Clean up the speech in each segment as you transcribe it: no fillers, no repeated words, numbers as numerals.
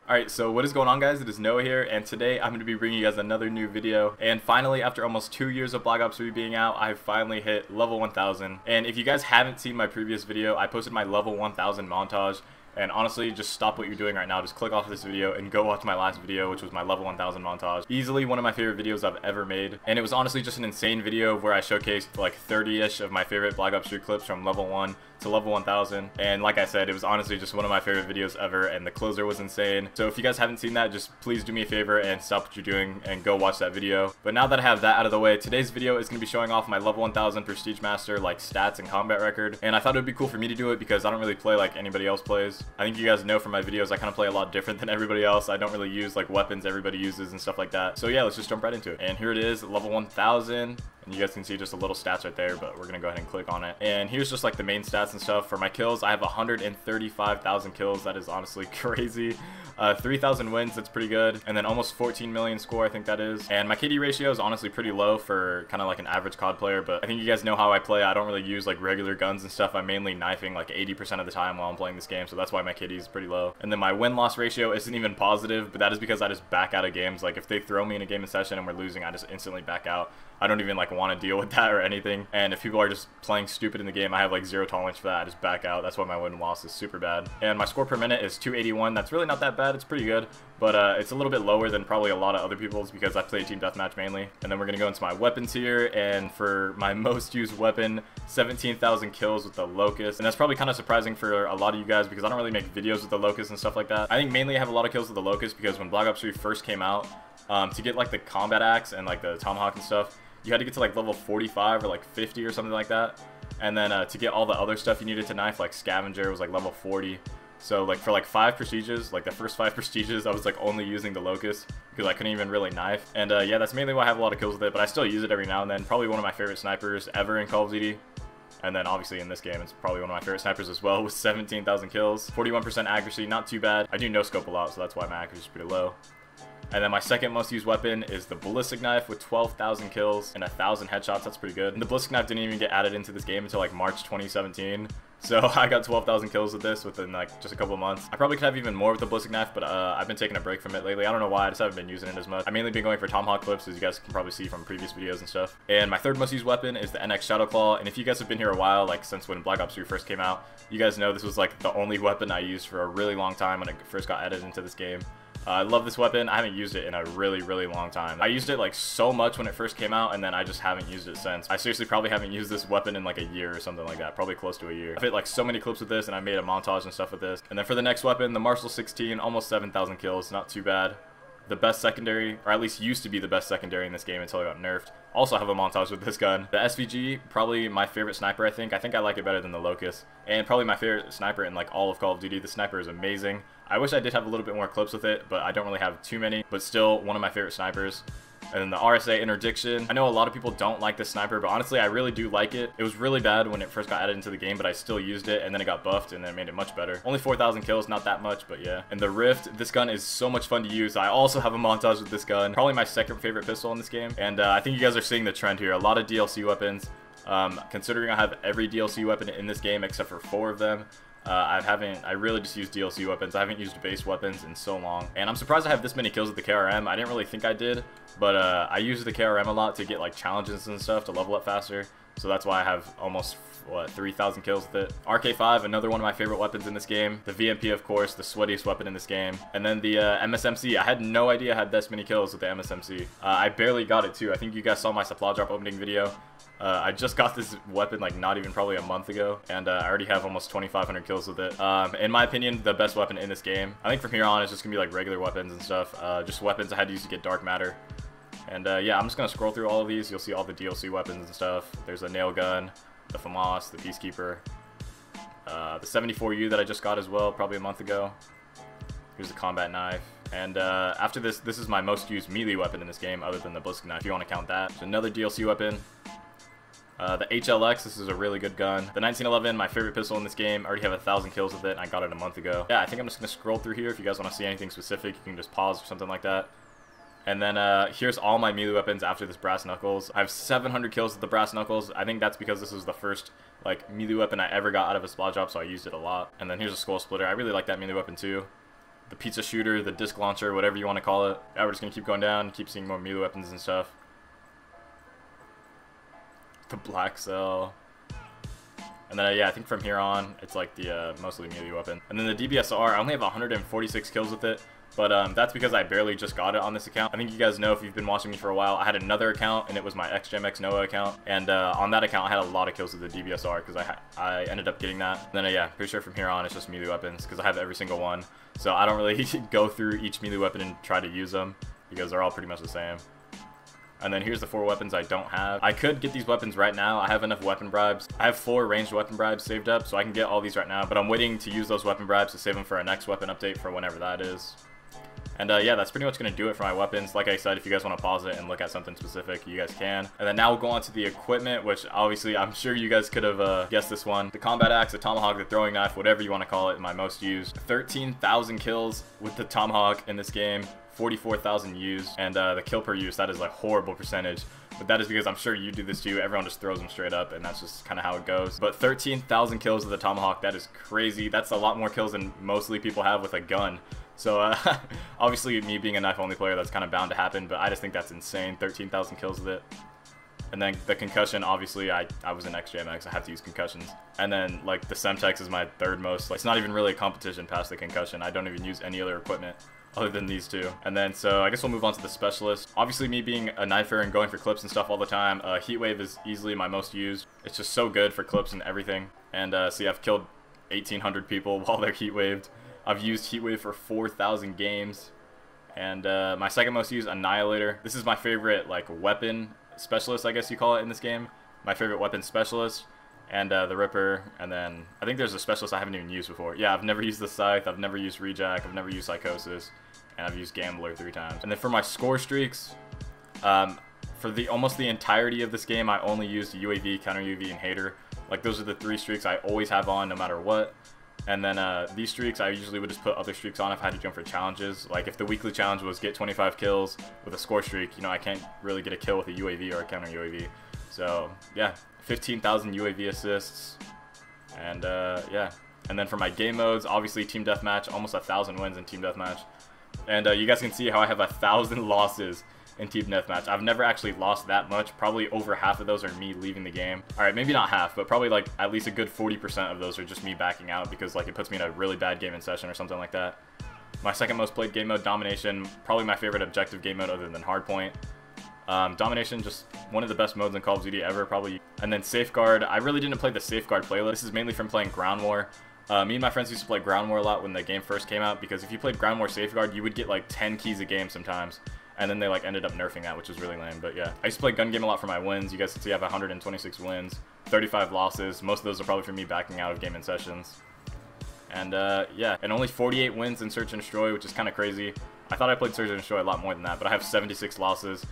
Alright, so what is going on, guys? It is Noah here, and today I'm going to be bringing you guys another new video. And finally, after almost 2 years of Black Ops 3 being out, I finally hit level 1000. And if you guys haven't seen my previous video, I posted my level 1000 montage. And honestly, just stop what you're doing right now, just click off this video and go watch my last video, which was my level 1000 montage. Easily one of my favorite videos I've ever made. And it was honestly just an insane video where I showcased like 30-ish of my favorite Black Ops 3 clips from level 1 to level 1000. And like I said, it was honestly just one of my favorite videos ever, and the closer was insane. So if you guys haven't seen that, just please do me a favor and stop what you're doing and go watch that video. But now that I have that out of the way, today's video is going to be showing off my level 1000 Prestige Master like stats and combat record. And I thought it would be cool for me to do it because I don't really play like anybody else plays. I think you guys know from my videos I kind of play a lot different than everybody else. I don't really use like weapons everybody uses and stuff like that. So yeah, let's just jump right into it. And here it is, level 1000. And you guys can see just a little stats right there, but we're gonna go ahead and click on it. And here's just like the main stats and stuff. For my kills, I have 135,000 kills. That is honestly crazy. 3,000 wins, that's pretty good. And then almost 14 million score, I think that is. And my KD ratio is honestly pretty low for kind of like an average COD player, but I think you guys know how I play. I don't really use like regular guns and stuff. I'm mainly knifing like 80% of the time while I'm playing this game, so that's why my KD is pretty low. And then my win-loss ratio isn't even positive, but that is because I just back out of games. Like if they throw me in a game of session and we're losing, I just instantly back out. I don't even like want to deal with that or anything. And if people are just playing stupid in the game, I have like zero tolerance for that. I just back out. That's why my win-loss is super bad. And my score per minute is 281. That's really not that bad. It's pretty good, but it's a little bit lower than probably a lot of other people's because I play team deathmatch mainly. And then we're gonna go into my weapons here, and for my most used weapon, 17,000 kills with the Locust. And that's probably kind of surprising for a lot of you guys because I don't really make videos with the Locust and stuff like that. I think mainly I have a lot of kills with the Locust because when Black Ops 3 first came out, to get like the combat axe and like the Tomahawk and stuff, you had to get to like level 45 or like 50 or something like that. And then to get all the other stuff you needed to knife, like Scavenger, was like level 40. So like for like 5 prestiges, like the first 5 prestiges, I was like only using the Locust because I couldn't even really knife. And yeah, that's mainly why I have a lot of kills with it, but I still use it every now and then. Probably one of my favorite snipers ever in Call of Duty. And then obviously in this game, it's probably one of my favorite snipers as well with 17,000 kills. 41% accuracy, not too bad. I do no-scope a lot, so that's why my accuracy is pretty low. And then my second most used weapon is the Ballistic Knife with 12,000 kills and 1,000 headshots. That's pretty good. And the Ballistic Knife didn't even get added into this game until like March 2017. So I got 12,000 kills with this within like just a couple of months. I probably could have even more with the Ballistic Knife, but I've been taking a break from it lately. I don't know why, I just haven't been using it as much. I've mainly been going for Tomahawk clips, as you guys can probably see from previous videos and stuff. And my third most used weapon is the NX ShadowClaw. And if you guys have been here a while, like since when Black Ops 3 first came out, you guys know this was like the only weapon I used for a really long time when it first got added into this game. I love this weapon. I haven't used it in a really long time. I used it like so much when it first came out, and then I just haven't used it since. I seriously probably haven't used this weapon in like a year or something like that, probably close to a year. I've hit like so many clips with this, and I made a montage and stuff with this. And then for the next weapon, the Marshal 16, almost 7,000 kills, not too bad. The best secondary, or at least used to be the best secondary in this game until it got nerfed. Also have a montage with this gun. The SVG, probably my favorite sniper, I think. I think I like it better than the Locust. And probably my favorite sniper in like all of Call of Duty. The sniper is amazing. I wish I did have a little bit more clips with it, but I don't really have too many. But still, one of my favorite snipers. And then the RSA Interdiction. I know a lot of people don't like this sniper, but honestly, I really do like it. It was really bad when it first got added into the game, but I still used it, and then it got buffed, and then it made it much better. Only 4,000 kills, not that much, but yeah. And the Rift, this gun is so much fun to use. I also have a montage with this gun. Probably my second favorite pistol in this game. And I think you guys are seeing the trend here. A lot of DLC weapons. Considering I have every DLC weapon in this game except for 4 of them, I really just use DLC weapons. I haven't used base weapons in so long. And I'm surprised I have this many kills with the KRM. I didn't really think I did, but I use the KRM a lot to get like challenges and stuff to level up faster. So that's why I have almost, what, 3,000 kills with it. RK5, another one of my favorite weapons in this game. The VMP, of course, the sweatiest weapon in this game. And then the MSMC. I had no idea I had this many kills with the MSMC. I barely got it too. I think you guys saw my supply drop opening video. I just got this weapon like not even probably a month ago, and I already have almost 2,500 kills with it. In my opinion, the best weapon in this game. I think from here on it's just gonna be like regular weapons and stuff. Just weapons I had to use to get dark matter. And yeah, I'm just gonna scroll through all of these. You'll see all the DLC weapons and stuff. There's a nail gun, the FAMAS, the Peacekeeper, the 74U that I just got as well, probably a month ago. Here's the combat knife. And after this, this is my most used melee weapon in this game, other than the Ballistic Knife, if you want to count that. There's another DLC weapon. The HLX, this is a really good gun. The 1911, my favorite pistol in this game. I already have 1,000 kills with it, and I got it a month ago. Yeah, I think I'm just going to scroll through here. If you guys want to see anything specific, you can just pause or something like that. And then here's all my melee weapons after this Brass Knuckles. I have 700 kills with the Brass Knuckles. I think that's because this was the first like melee weapon I ever got out of a supply drop, so I used it a lot. And then here's a Skull Splitter. I really like that melee weapon too. the pizza shooter, the disc launcher, whatever you want to call it. Yeah, we're just gonna keep going down, keep seeing more melee weapons and stuff. The black cell. And then yeah, I think from here on, it's like the mostly melee weapon. And then the DBSR, I only have 146 kills with it. But that's because I barely just got it on this account. I think you guys know if you've been watching me for a while, I had another account and it was my xJMx Noah account. And on that account, I had a lot of kills with the DBSR because I ended up getting that. And then yeah, pretty sure from here on, it's just melee weapons because I have every single one. So I don't really go through each melee weapon and try to use them because they're all pretty much the same. And then here's the 4 weapons I don't have. I could get these weapons right now. I have enough weapon bribes. I have 4 ranged weapon bribes saved up, so I can get all these right now. But I'm waiting to use those weapon bribes to save them for a next weapon update for whenever that is. And yeah, that's pretty much going to do it for my weapons. Like I said, if you guys want to pause it and look at something specific, you guys can. And then now we'll go on to the equipment, which obviously I'm sure you guys could have guessed this one. The combat axe, the tomahawk, the throwing knife, whatever you want to call it, my most used. 13,000 kills with the tomahawk in this game. 44,000 used, and the kill per use, that is a horrible percentage, but that is because I'm sure you do this too. Everyone just throws them straight up, and that's just kind of how it goes. But 13,000 kills with the tomahawk, that is crazy. That's a lot more kills than mostly people have with a gun. So obviously me being a knife only player, that's kind of bound to happen, but I just think that's insane. 13,000 kills with it. And then the concussion, obviously I was in xJMx, I have to use concussions. And then like the Semtex is my 3rd most. Like, it's not even really a competition past the concussion. I don't even use any other equipment other than these 2. And then so I guess we'll move on to the specialist. Obviously me being a knifer and going for clips and stuff all the time, Heatwave is easily my most used. It's just so good for clips and everything. And see, I've killed 1,800 people while they're Heatwaved. I've used Heatwave for 4,000 games. And my second most used, Annihilator. This is my favorite like weapon specialist, I guess you call it in this game. My favorite weapon specialist. And the Ripper, and then I think there's a specialist I haven't even used before. Yeah, I've never used the Scythe, I've never used Rejack, I've never used Psychosis, and I've used Gambler 3 times. And then for my score streaks, for almost the entirety of this game, I only used UAV, Counter UAV, and Hater. Like, those are the 3 streaks I always have on no matter what. And then these streaks, I usually would just put other streaks on if I had to jump for challenges. Like, if the weekly challenge was get 25 kills with a score streak, you know, I can't really get a kill with a UAV or a Counter UAV. So, yeah. 15,000 UAV assists, and yeah. And then for my game modes, obviously Team Deathmatch, almost 1,000 wins in Team Deathmatch. And you guys can see how I have 1,000 losses in Team Deathmatch. I've never actually lost that much. Probably over half of those are me leaving the game. Alright, maybe not half, but probably like at least a good 40% of those are just me backing out because like it puts me in a really bad game in session or something like that. My second most played game mode, Domination, probably my favorite objective game mode other than Hardpoint. Domination, just one of the best modes in Call of Duty ever, probably. And then Safeguard, I really didn't play the Safeguard playlist. This is mainly from playing Ground War. Me and my friends used to play Ground War a lot when the game first came out, because if you played Ground War Safeguard, you would get like 10 keys a game sometimes. And then they like ended up nerfing that, which was really lame, but yeah. I used to play Gun Game a lot for my wins. You guys can see I have 126 wins, 35 losses. Most of those are probably from me backing out of game and sessions. And yeah, and only 48 wins in Search and Destroy, which is kind of crazy. I thought I played Search and Destroy a lot more than that, but I have 76 losses.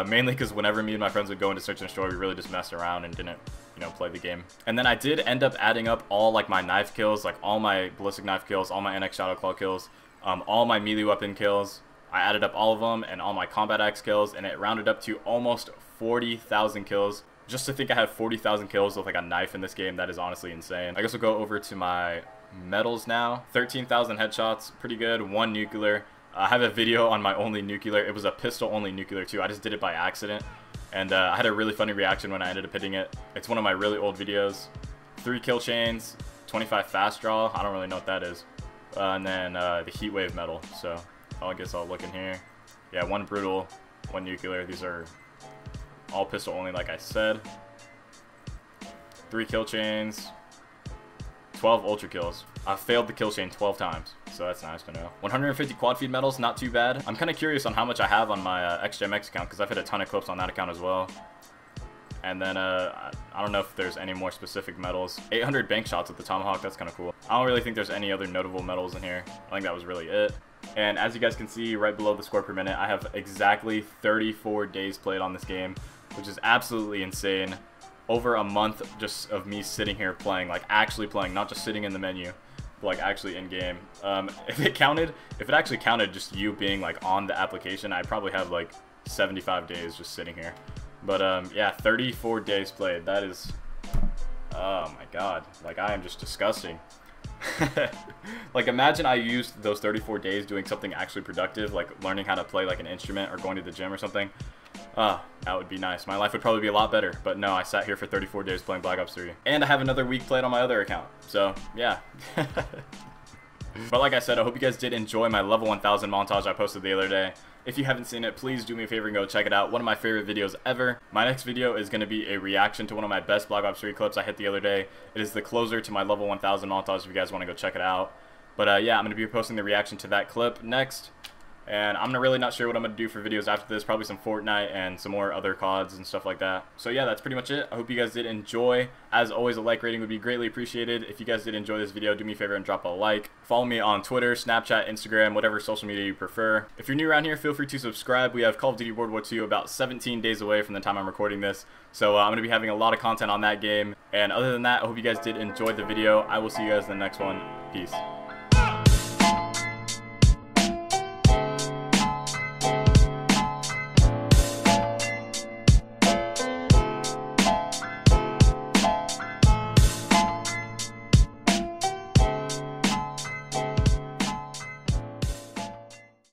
Mainly because whenever me and my friends would go into Search and Destroy, we really just messed around and didn't, you know, play the game. And then I did end up adding up all like my knife kills, like all my Ballistic Knife kills, all my NX ShadowClaw kills, all my melee weapon kills. I added up all of them and all my combat axe kills, and it rounded up to almost 40,000 kills. Just to think I have 40,000 kills with like a knife in this game, that is honestly insane. I guess we'll go over to my medals now. 13,000 headshots, pretty good. 1 nuclear. I have a video on my only nuclear. It was a pistol only nuclear too. I just did it by accident, and I had a really funny reaction when I ended up hitting it. It's one of my really old videos. 3 kill chains, 25 fast draw. I don't really know what that is. And then the Heatwave medal. So I guess I'll look in here. Yeah, 1 brutal, 1 nuclear. These are all pistol only, like I said. 3 kill chains, 12 ultra kills. I failed the kill chain 12 times, so that's nice to know. 150 quad feed medals, not too bad. I'm kind of curious on how much I have on my xJMx account, because I've hit a ton of clips on that account as well. And then I don't know if there's any more specific medals. 800 bank shots with the Tomahawk, that's kind of cool. I don't really think there's any other notable medals in here. I think that was really it. And as you guys can see right below the score per minute, I have exactly 34 days played on this game, which is absolutely insane. Over a month just of me sitting here playing, like actually playing, not just sitting in the menu, but like actually in game. If it actually counted just you being like on the application, I'd probably have like 75 days just sitting here. But yeah, 34 days played. That is, oh my god, like I am just disgusting. Like, imagine I used those 34 days doing something actually productive, like learning how to play like an instrument or going to the gym or something. That would be nice. My life would probably be a lot better. But no, I sat here for 34 days playing Black Ops 3. And I have another week played on my other account. So, yeah. But like I said, I hope you guys did enjoy my level 1000 montage I posted the other day. If you haven't seen it, please do me a favor and go check it out. One of my favorite videos ever. My next video is going to be a reaction to one of my best Black Ops 3 clips I hit the other day. It is the closer to my level 1000 montage if you guys want to go check it out. But yeah, I'm going to be posting the reaction to that clip next. And I'm really not sure what I'm going to do for videos after this. Probably some Fortnite and some more other CODs and stuff like that. So yeah, that's pretty much it. I hope you guys did enjoy. As always, a like rating would be greatly appreciated. If you guys did enjoy this video, do me a favor and drop a like. Follow me on Twitter, Snapchat, Instagram, whatever social media you prefer. If you're new around here, feel free to subscribe. We have Call of Duty World War II about 17 days away from the time I'm recording this. So I'm going to be having a lot of content on that game. And other than that, I hope you guys did enjoy the video. I will see you guys in the next one. Peace.